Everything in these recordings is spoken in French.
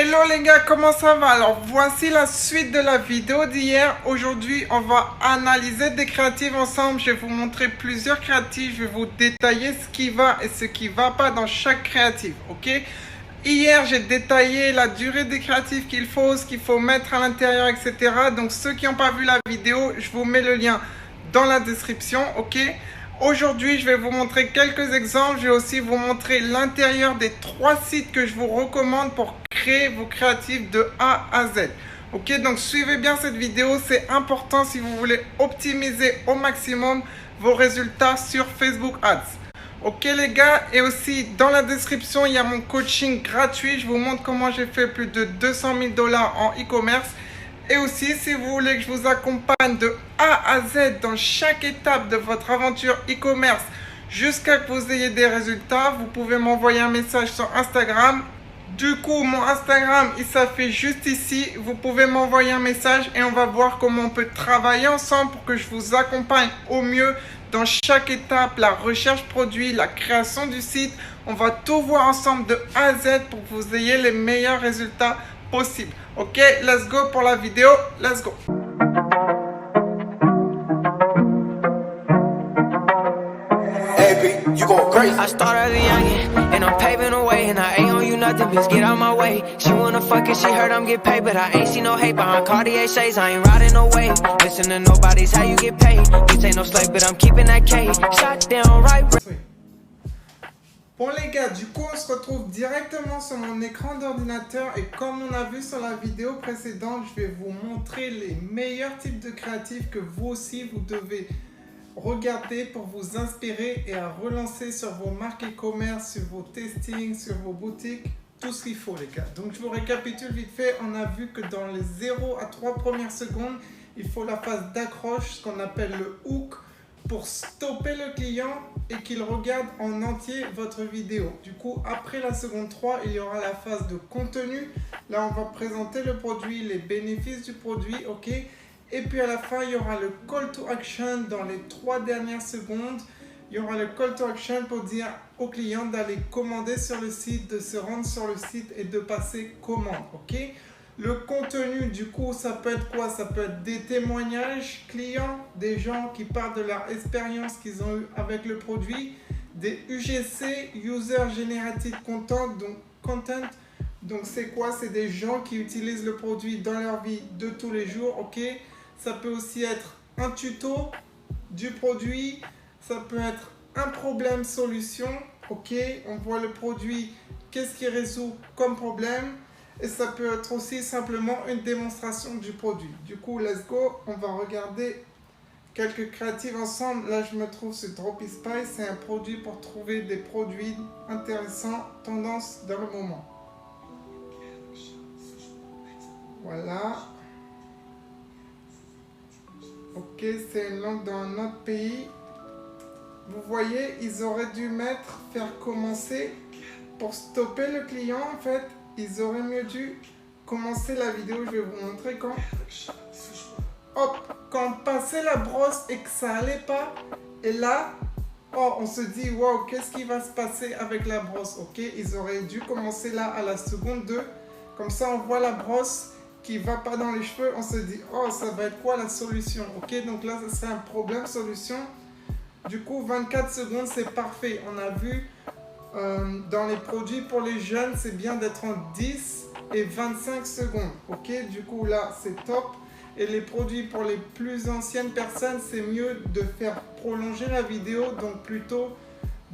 Hello les gars, comment ça va? Alors voici la suite de la vidéo d'hier. Aujourd'hui on va analyser des créatives ensemble. Je vais vous montrer plusieurs créatives. Je vais vous détailler ce qui va et ce qui va pas dans chaque créative. Ok? Hier j'ai détaillé la durée des créatives qu'il faut, ce qu'il faut mettre à l'intérieur, etc. Donc ceux qui n'ont pas vu la vidéo, je vous mets le lien dans la description. Ok? Aujourd'hui, je vais vous montrer quelques exemples. Je vais aussi vous montrer l'intérieur des 3 sites que je vous recommande pour créer vos créatifs de A à Z. Ok, donc suivez bien cette vidéo. C'est important si vous voulez optimiser au maximum vos résultats sur Facebook Ads. Ok les gars, et aussi dans la description, il y a mon coaching gratuit. Je vous montre comment j'ai fait plus de 200 000 $ en e-commerce. Et aussi, si vous voulez que je vous accompagne de A à Z dans chaque étape de votre aventure e-commerce jusqu'à que vous ayez des résultats, vous pouvez m'envoyer un message sur Instagram. Du coup, mon Instagram, il s'affiche juste ici. Vous pouvez m'envoyer un message et on va voir comment on peut travailler ensemble pour que je vous accompagne au mieux dans chaque étape, la recherche produit, la création du site. On va tout voir ensemble de A à Z pour que vous ayez les meilleurs résultats possible. Ok, let's go pour la vidéo, let's go. You going crazy. I started as a youngin' and I'm paving the way, and I ain't on you nothing, bitch, get out my way. She wanna fuck it, she heard I'm get paid, but I ain't see no hate behind Cartier shades. I ain't riding no wave, listen to nobody's how you get paid. Bitch ain't no slave, but I'm keeping that K. Shot down right. Bon les gars, du coup on se retrouve directement sur mon écran d'ordinateur et comme on a vu sur la vidéo précédente, je vais vous montrer les meilleurs types de créatifs que vous aussi vous devez regarder pour vous inspirer et à relancer sur vos marques e-commerce, sur vos testings, sur vos boutiques, tout ce qu'il faut les gars. Donc je vous récapitule vite fait, on a vu que dans les 0 à 3 premières secondes, il faut la phase d'accroche, ce qu'on appelle le hook, pour stopper le client et qu'il regarde en entier votre vidéo. Du coup, après la seconde 3, il y aura la phase de contenu. Là, on va présenter le produit, les bénéfices du produit, ok? Et puis à la fin, il y aura le call to action dans les 3 dernières secondes. Il y aura le call to action pour dire au client d'aller commander sur le site, de se rendre sur le site et de passer commande, ok? Le contenu, du coup, ça peut être quoi? Ça peut être des témoignages clients, des gens qui parlent de leur expérience qu'ils ont eu avec le produit, des UGC, User Generated Content, donc c'est quoi? C'est des gens qui utilisent le produit dans leur vie de tous les jours, ok? Ça peut aussi être un tuto du produit, ça peut être un problème solution, ok? On voit le produit, qu'est-ce qui résout comme problème? Et ça peut être aussi simplement une démonstration du produit. Du coup, let's go. On va regarder quelques créatives ensemble. Là, je me trouve sur Dropispy. C'est un produit pour trouver des produits intéressants, tendance dans le moment. Voilà. Ok, c'est une langue dans un autre pays. Vous voyez, ils auraient dû faire commencer pour stopper le client en fait. Ils auraient mieux dû commencer la vidéo, je vais vous montrer quand. Hop, quand on passait la brosse et que ça allait pas, et là, oh, on se dit, waouh, qu'est-ce qui va se passer avec la brosse, ok? Ils auraient dû commencer là à la seconde 2, comme ça on voit la brosse qui va pas dans les cheveux, on se dit, oh, ça va être quoi la solution, ok? Donc là, ce serait un problème solution. Du coup, 24 secondes, c'est parfait. On a vu dans les produits pour les jeunes, c'est bien d'être en 10 et 25 secondes. Ok, du coup là, c'est top. Et les produits pour les plus anciennes personnes, c'est mieux de faire prolonger la vidéo, donc plutôt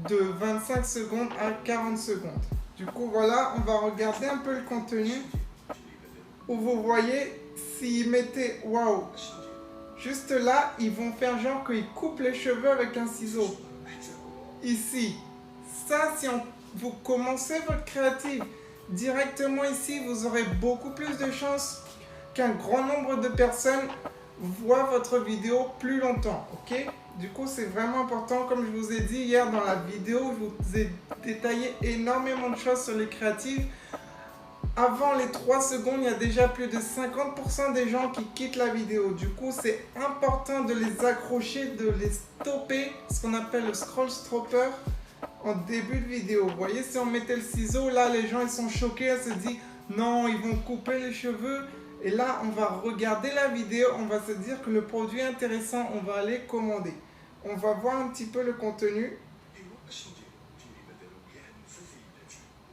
de 25 secondes à 40 secondes. Du coup, voilà, on va regarder un peu le contenu où vous voyez, s'ils mettaient, waouh, juste là, ils vont faire genre qu'ils coupent les cheveux avec un ciseau. Ici. Ça, si vous commencez votre créative directement ici, vous aurez beaucoup plus de chances qu'un grand nombre de personnes voient votre vidéo plus longtemps, ok? Du coup, c'est vraiment important. Comme je vous ai dit hier dans la vidéo, je vous ai détaillé énormément de choses sur les créatives. Avant les 3 secondes, il y a déjà plus de 50% des gens qui quittent la vidéo. Du coup, c'est important de les accrocher, de les stopper, ce qu'on appelle le scroll stopper. En début de vidéo, vous voyez, si on mettait le ciseau, là les gens ils sont choqués, ils se disent non, ils vont couper les cheveux. Et là, on va regarder la vidéo, on va se dire que le produit est intéressant, on va aller commander. On va voir un petit peu le contenu.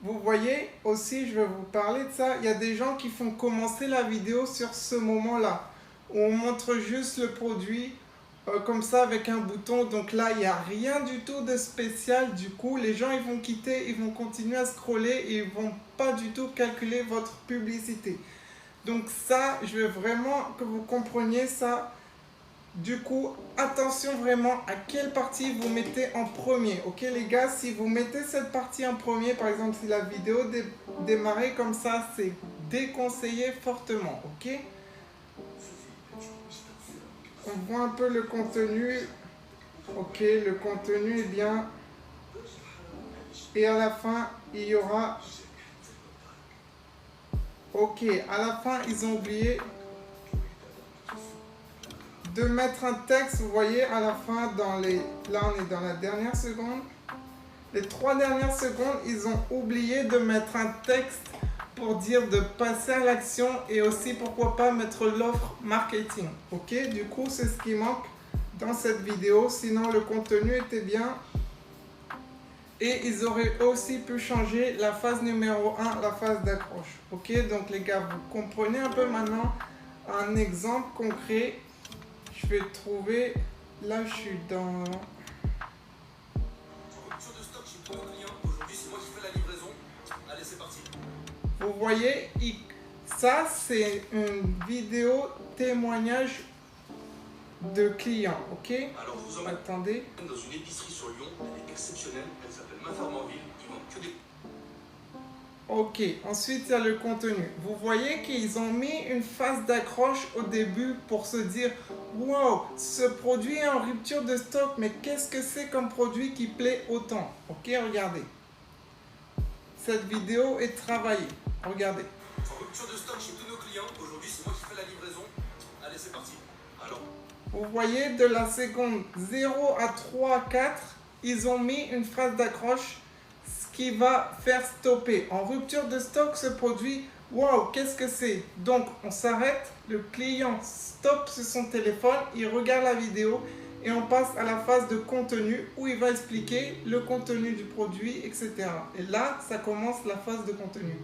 Vous voyez aussi, je vais vous parler de ça, il y a des gens qui font commencer la vidéo sur ce moment-là, où on montre juste le produit comme ça avec un bouton. Donc là, il n'y a rien du tout de spécial. Du coup, les gens, ils vont quitter, ils vont continuer à scroller et ils ne vont pas du tout calculer votre publicité. Donc ça, je veux vraiment que vous compreniez ça. Du coup, attention vraiment à quelle partie vous mettez en premier. Ok les gars, si vous mettez cette partie en premier, par exemple si la vidéo démarrait comme ça, c'est déconseillé fortement. Ok, on voit un peu le contenu. Ok, le contenu est bien. Et à la fin, il y aura... Ok, à la fin, ils ont oublié de mettre un texte. Vous voyez, à la fin, là, on est dans la dernière seconde. Les 3 dernières secondes, ils ont oublié de mettre un texte pour dire de passer à l'action et aussi, pourquoi pas, mettre l'offre marketing. Ok, du coup, c'est ce qui manque dans cette vidéo. Sinon, le contenu était bien. Et ils auraient aussi pu changer la phase numéro 1, la phase d'accroche. Ok, donc les gars, vous comprenez un peu maintenant un exemple concret. Je vais trouver, là je suis dans... Vous voyez, ça c'est une vidéo témoignage de client, ok? Alors vous en attendez. Dans une épicerie sur Lyon, elle est exceptionnelle, elle s'appelle Mafarmanville, ils vendent que des... Ok, ensuite il y a le contenu. Vous voyez qu'ils ont mis une phase d'accroche au début pour se dire wow, ce produit est en rupture de stock, mais qu'est-ce que c'est comme produit qui plaît autant? Ok, regardez. Cette vidéo est travaillée. Regardez. En rupture de stock chez tous nos clients, aujourd'hui c'est moi qui fais la livraison. Allez, c'est parti. Alors, vous voyez, de la seconde 0 à 3, 4, ils ont mis une phrase d'accroche, ce qui va faire stopper. En rupture de stock, ce produit, waouh, qu'est-ce que c'est? Donc, on s'arrête, le client stoppe sur son téléphone, il regarde la vidéo et on passe à la phase de contenu où il va expliquer le contenu du produit, etc. Et là, ça commence la phase de contenu.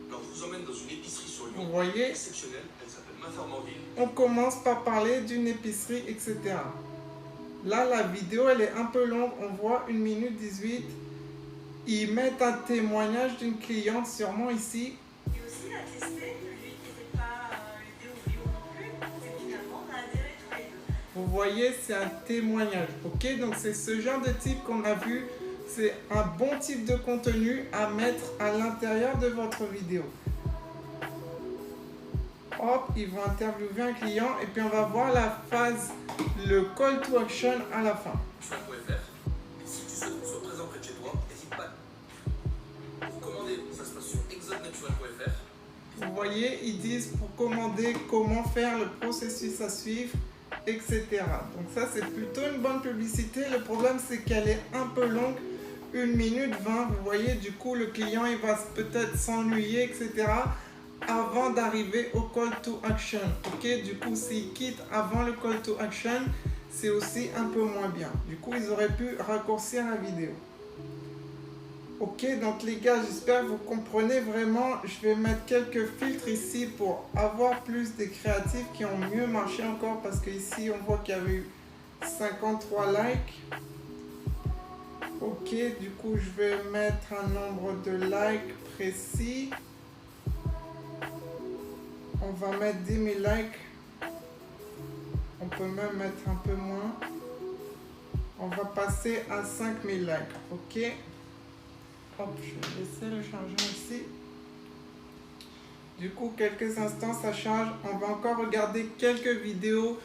alors je vous emmène dans une épicerie sur Lyon. Vous voyez, Exceptionnelle, elle s'appelle Mafarmanville. on commence par parler d'une épicerie, etc. Là, la vidéo, elle est un peu longue. On voit 1 minute 18. Ils mettent un témoignage d'une cliente, sûrement ici. Et aussi, il a testé, lui, qui n'était pas l'idée au bio non plus. Et finalement, on a adhéré tous les deux. Vous voyez, c'est un témoignage. Ok, donc c'est ce genre de type qu'on a vu. C'est un bon type de contenu à mettre à l'intérieur de votre vidéo. Hop, ils vont interviewer un client et puis on va voir la phase, le call to action à la fin. Natural.fr. Et si tu souhaites qu'on soit présent près de chez toi, n'hésite pas. Pour commander, ça se passe sur exodenatural.fr. Vous voyez, ils disent pour commander comment faire le processus à suivre, etc. Donc ça, c'est plutôt une bonne publicité. Le problème, c'est qu'elle est un peu longue, 1 minute 20. Vous voyez, du coup, le client, il va peut-être s'ennuyer, etc. avant d'arriver au call to action. Ok, du coup, s'ils quittent avant le call to action, c'est aussi un peu moins bien. Du coup, ils auraient pu raccourcir la vidéo. Ok, donc les gars, j'espère que vous comprenez vraiment. Je vais mettre quelques filtres ici pour avoir plus de créatifs qui ont mieux marché encore, parce qu'ici, on voit qu'il y avait eu 53 likes. Ok, du coup, je vais mettre un nombre de likes précis. On va mettre 10 000 likes. On peut même mettre un peu moins. On va passer à 5 000 likes. Ok. Hop, je vais laisser le changement ici. Du coup, quelques instants, ça change. On va encore regarder quelques vidéos,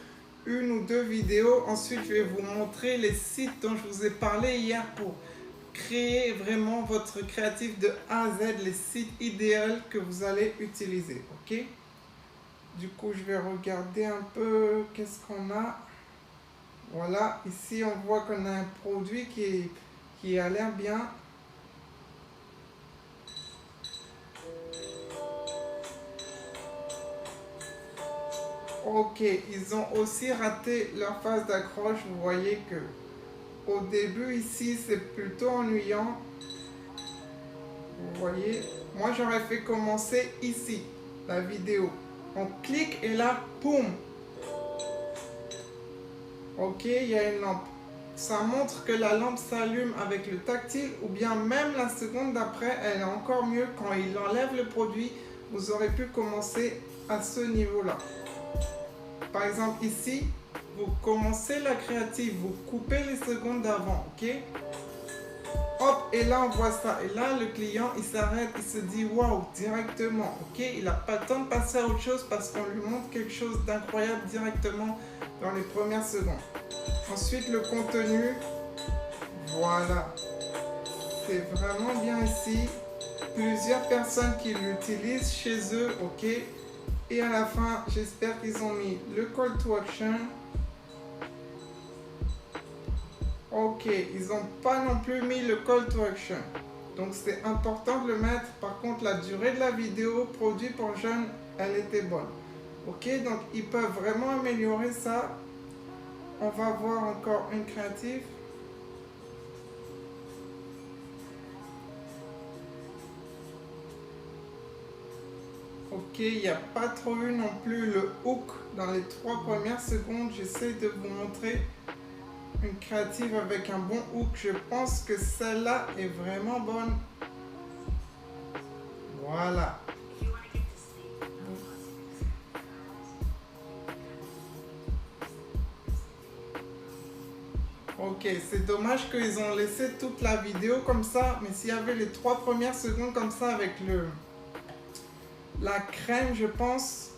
1 ou 2 vidéos. Ensuite, je vais vous montrer les sites dont je vous ai parlé hier pour créer vraiment votre créatif de A à Z, les sites idéaux que vous allez utiliser. Ok. Du coup, je vais regarder un peu qu'est-ce qu'on a. Voilà, ici, on voit qu'on a un produit qui a l'air bien. Ok, ils ont aussi raté leur phase d'accroche. Vous voyez que au début ici, c'est plutôt ennuyant. Vous voyez, moi j'aurais fait commencer ici la vidéo. On clique et là, boum. Ok, il y a une lampe. Ça montre que la lampe s'allume avec le tactile ou bien même la seconde d'après, elle est encore mieux. Quand il enlève le produit, vous aurez pu commencer à ce niveau-là. Par exemple ici, vous commencez la créative, vous coupez les secondes d'avant, ok? Hop, et là on voit ça. Et là le client il s'arrête, il se dit waouh directement, ok? Il n'a pas le temps de passer à autre chose parce qu'on lui montre quelque chose d'incroyable directement dans les premières secondes. Ensuite le contenu, voilà. C'est vraiment bien ici. Plusieurs personnes qui l'utilisent chez eux, ok? Et à la fin, j'espère qu'ils ont mis le call to action. Ok, ils n'ont pas non plus mis le call to action. Donc c'est important de le mettre. Par contre, la durée de la vidéo produit pour jeunes, elle était bonne. Ok, donc ils peuvent vraiment améliorer ça. On va voir encore une créative. Ok, il n'y a pas trop eu non plus le hook dans les 3 premières secondes. J'essaie de vous montrer une créative avec un bon hook. Je pense que celle-là est vraiment bonne. Voilà. Ok, c'est dommage qu'ils ont laissé toute la vidéo comme ça. Mais s'il y avait les 3 premières secondes comme ça avec la crème, je pense,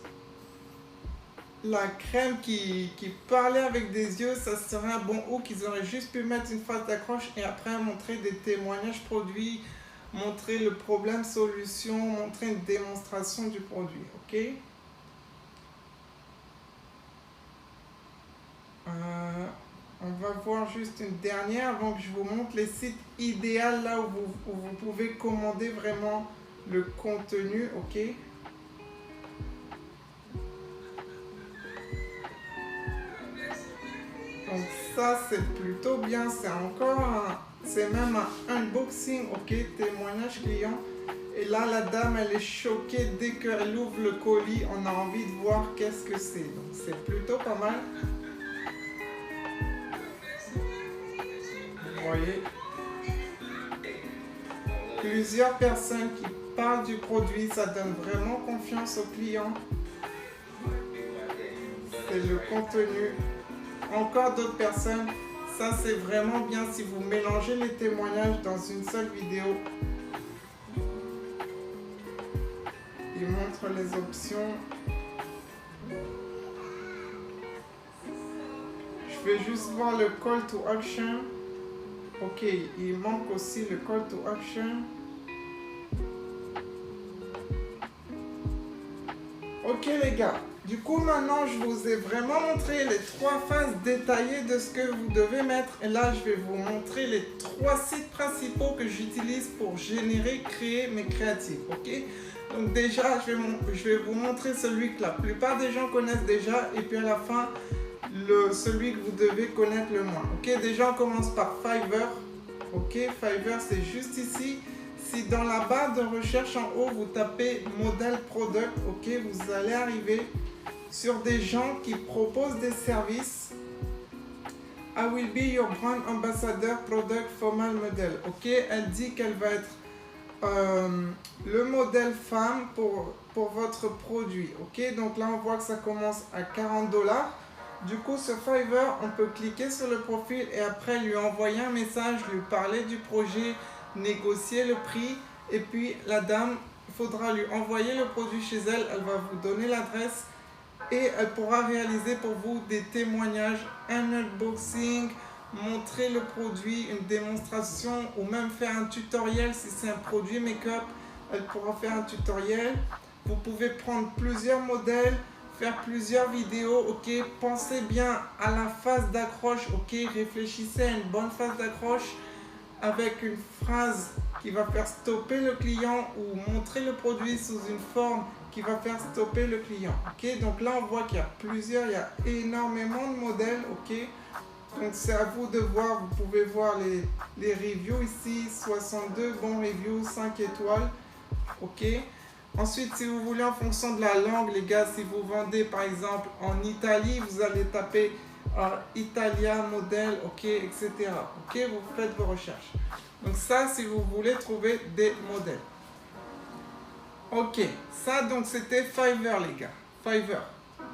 la crème qui parlait avec des yeux, ça serait un bon hook. Ils auraient juste pu mettre une phase d'accroche et après montrer des témoignages produits, montrer le problème solution, montrer une démonstration du produit, ok? On va voir juste une dernière avant que je vous montre les sites idéaux là où vous pouvez commander vraiment le contenu, ok? Donc ça c'est plutôt bien, c'est même un unboxing, ok, témoignage client. Et là la dame elle est choquée dès qu'elle ouvre le colis, on a envie de voir qu'est-ce que c'est. Donc c'est plutôt pas mal. Vous voyez, plusieurs personnes qui parlent du produit, ça donne vraiment confiance au client. C'est le contenu. Encore d'autres personnes, ça c'est vraiment bien si vous mélangez les témoignages dans une seule vidéo. Il montre les options. Je vais juste voir le call to action. Ok, il manque aussi le call to action. Ok les gars, du coup maintenant je vous ai vraiment montré les 3 phases détaillées de ce que vous devez mettre. Et là je vais vous montrer les 3 sites principaux que j'utilise pour générer, créer mes créatives. Ok, donc déjà je vais vous montrer celui que la plupart des gens connaissent déjà. Et puis à la fin, celui que vous devez connaître le moins. Ok, déjà on commence par Fiverr. Ok, Fiverr c'est juste ici. Si dans la barre de recherche en haut vous tapez modèle product, ok, vous allez arriver sur des gens qui proposent des services. I will be your brand ambassador product formal model. Ok, elle dit qu'elle va être le modèle femme pour votre produit. Ok, donc là on voit que ça commence à 40 $. Du coup sur Fiverr on peut cliquer sur le profil et après lui envoyer un message, lui parler du projet, négocier le prix. Et puis la dame, il faudra lui envoyer le produit chez elle, elle va vous donner l'adresse et elle pourra réaliser pour vous des témoignages, un unboxing, montrer le produit, une démonstration ou même faire un tutoriel. Si c'est un produit make-up, elle pourra faire un tutoriel. Vous pouvez prendre plusieurs modèles, faire plusieurs vidéos, ok. Pensez bien à la phase d'accroche, ok. Réfléchissez à une bonne phase d'accroche avec une phrase qui va faire stopper le client ou montrer le produit sous une forme qui va faire stopper le client. Ok, donc là on voit qu'il y a plusieurs, il y a énormément de modèles. Ok, donc c'est à vous de voir. Vous pouvez voir les reviews ici, 62 bons reviews, 5 étoiles. Ok, ensuite si vous voulez en fonction de la langue les gars, si vous vendez par exemple en Italie, vous allez taper Italia modèle, ok, etc. Ok, vous faites vos recherches. Donc ça, si vous voulez trouver des modèles. Ok, ça donc c'était Fiverr les gars. Fiverr.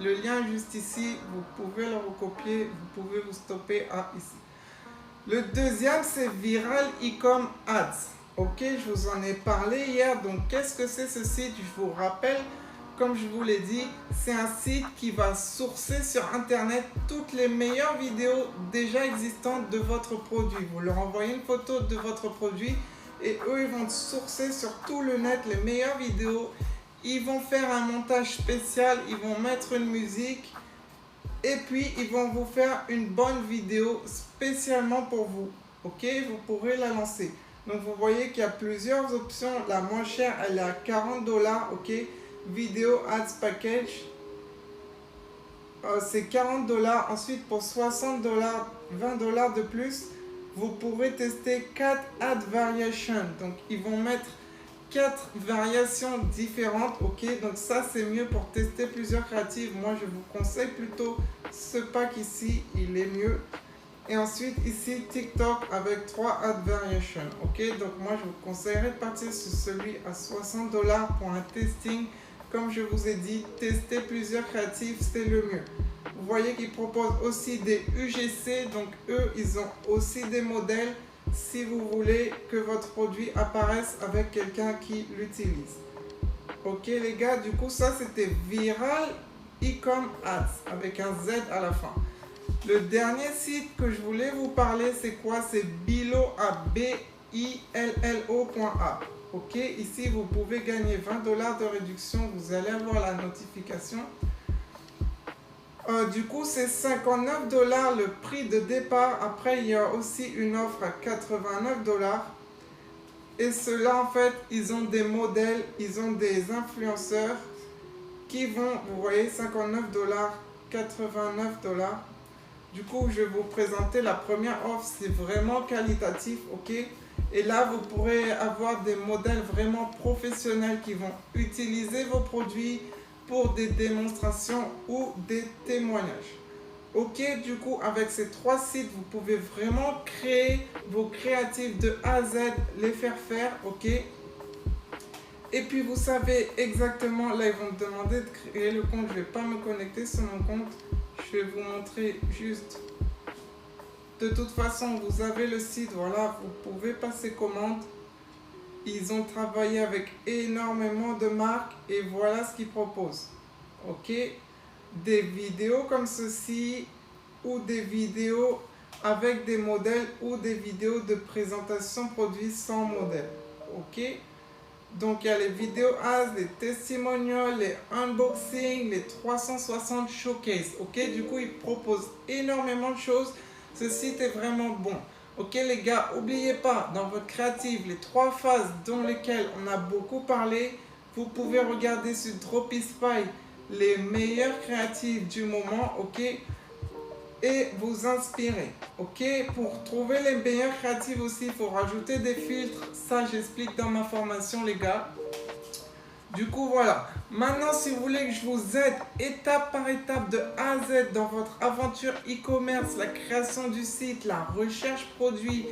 Le lien est juste ici, vous pouvez le recopier, vous pouvez vous stopper à ici. Le deuxième c'est Viral Ecom Ads. Ok, je vous en ai parlé hier. Donc qu'est-ce que c'est ce site? Je vous rappelle, comme je vous l'ai dit, c'est un site qui va sourcer sur internet toutes les meilleures vidéos déjà existantes de votre produit. Vous leur envoyez une photo de votre produit et eux ils vont sourcer sur tout le net les meilleures vidéos. Ils vont faire un montage spécial, ils vont mettre une musique et puis ils vont vous faire une bonne vidéo spécialement pour vous. Ok, vous pourrez la lancer. Donc vous voyez qu'il y a plusieurs options. La moins chère elle est à 40 $. Ok, Video Ads Package, c'est 40 $. Ensuite pour 60 $, 20 $ de plus, vous pourrez tester 4 ad variations. Donc ils vont mettre 4 variations différentes. Ok, donc ça c'est mieux pour tester plusieurs créatives. Moi je vous conseille plutôt ce pack ici, il est mieux. Et ensuite ici TikTok avec 3 ad variations. Ok, donc moi je vous conseillerais de partir sur celui à 60 $ pour un testing. Comme je vous ai dit, tester plusieurs créatifs, c'est le mieux. Vous voyez qu'ils proposent aussi des UGC, donc eux, ils ont aussi des modèles si vous voulez que votre produit apparaisse avec quelqu'un qui l'utilise. Ok les gars, du coup ça c'était Viral Ecom Ads avec un Z à la fin. Le dernier site que je voulais vous parler, c'est quoi? C'est Billo, billo.a. Ok, ici vous pouvez gagner 20 $ de réduction, vous allez avoir la notification. Du coup c'est 59 $ le prix de départ. Après il y a aussi une offre à 89 $. Et ceux-là en fait ils ont des modèles, ils ont des influenceurs qui vont, vous voyez 59 $, 89 $. Du coup je vais vous présenter la première offre, c'est vraiment qualitatif. Ok, et là vous pourrez avoir des modèles vraiment professionnels qui vont utiliser vos produits pour des démonstrations ou des témoignages. Ok, du coup avec ces 3 sites vous pouvez vraiment créer vos créatifs de A à Z, les faire faire. Ok, et puis vous savez exactement, là ils vont me demander de créer le compte, je ne vais pas me connecter sur mon compte, je vais vous montrer juste. De toute façon, vous avez le site, voilà, vous pouvez passer commande. Ils ont travaillé avec énormément de marques et voilà ce qu'ils proposent. Ok, des vidéos comme ceci ou des vidéos avec des modèles ou des vidéos de présentation produits sans modèle. Ok, donc il y a les vidéos as, les testimonials, les unboxings, les 360 showcase. Ok, du coup ils proposent énormément de choses. Ce site est vraiment bon. Ok les gars, n'oubliez pas dans votre créative les 3 phases dans lesquelles on a beaucoup parlé. Vous pouvez regarder sur Dropisfy les meilleurs créatifs du moment. Ok, et vous inspirer. Ok, pour trouver les meilleurs créatifs aussi il faut rajouter des filtres. Ça j'explique dans ma formation les gars. Du coup voilà, maintenant si vous voulez que je vous aide étape par étape de A à Z dans votre aventure e-commerce, la création du site, la recherche produit,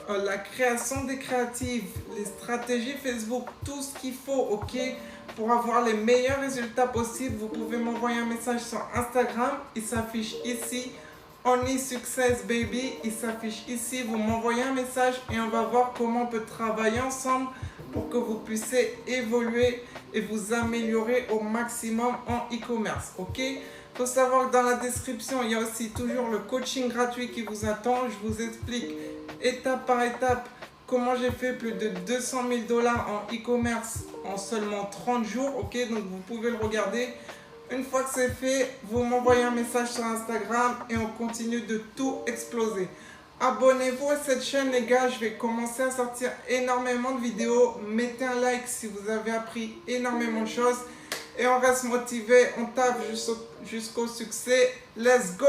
la création des créatives, les stratégies Facebook, tout ce qu'il faut, ok, pour avoir les meilleurs résultats possibles, vous pouvez m'envoyer un message sur Instagram, il s'affiche ici, Only Success Baby, il s'affiche ici, vous m'envoyez un message et on va voir comment on peut travailler ensemble pour que vous puissiez évoluer et vous améliorer au maximum en e-commerce. Ok, il faut savoir que dans la description il y a aussi toujours le coaching gratuit qui vous attend. Je vous explique étape par étape comment j'ai fait plus de 200 000 $ en e-commerce en seulement 30 jours. Ok, donc vous pouvez le regarder. Une fois que c'est fait, vous m'envoyez un message sur Instagram et on continue de tout exploser. Abonnez-vous à cette chaîne les gars, je vais commencer à sortir énormément de vidéos. Mettez un like si vous avez appris énormément de choses. Et on reste motivé, on tape jusqu'au succès. Let's go!